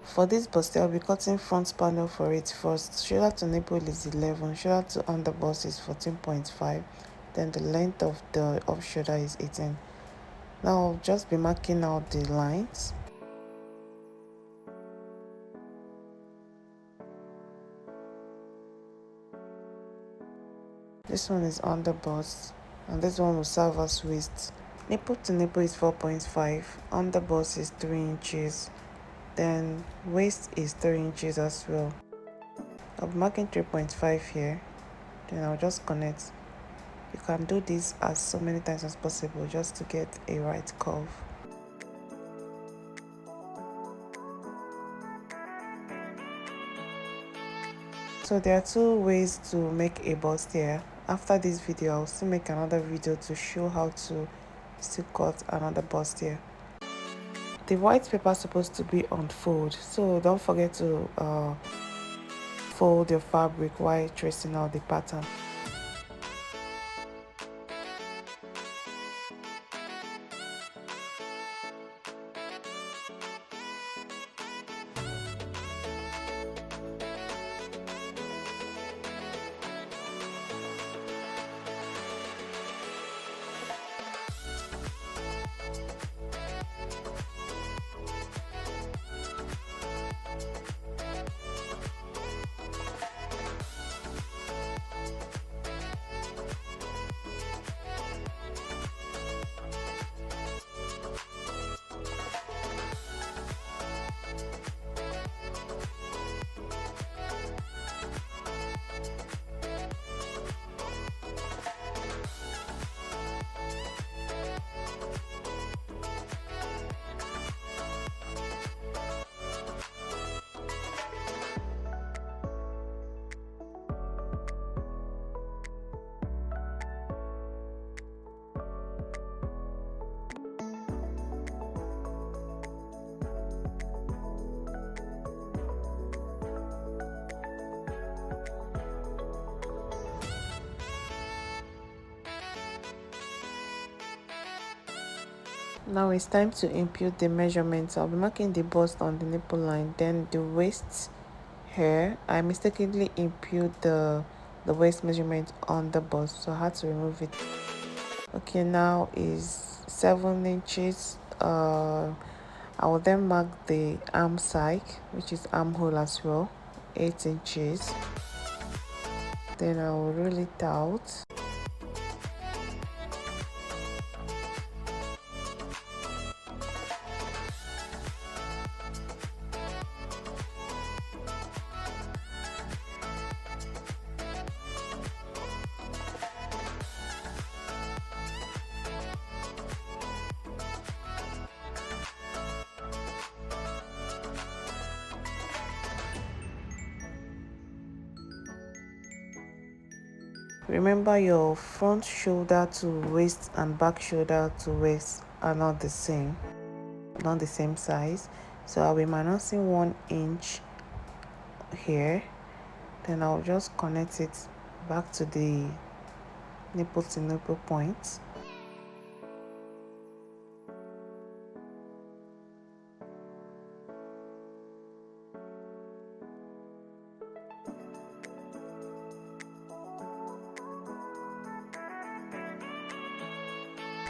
For this bust, I'll be cutting front panel for it first. Shoulder to nipple is 11, shoulder to underbust is 14.5, then the length of the off shoulder is 18. Now I'll just be marking out the lines. This one is underbust, and this one will serve as waist. Nipple to nipple is 4.5, underbust is 3 inches, then waist is 3 inches as well. I'll be marking 3.5 here, then I'll just connect. You can do this as so many times as possible just to get a right curve. So there are 2 ways to make a bustier. After this video, I'll still make another video to show how to still cut another bustier. The white paper is supposed to be on fold, so don't forget to fold your fabric while tracing out the pattern. Now it's time to impute the measurements. I'll be marking the bust on the nipple line, then the waist here. I mistakenly impute the waist measurement on the bust, so I had to remove it. Okay, now is 7 inches. I will then mark the arm side, which is armhole as well, 8 inches. Then I will roll it out. Remember, your front shoulder to waist and back shoulder to waist are not the same size, so I'll be minusing 1 inch here, then I'll just connect it back to the nipple to nipple point.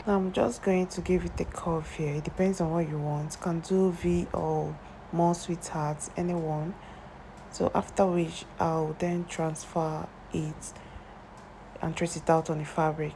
I'm just going to give it a curve here. It depends on what you want. You can do V or more sweethearts, anyone. So after which I'll then transfer it and trace it out on the fabric.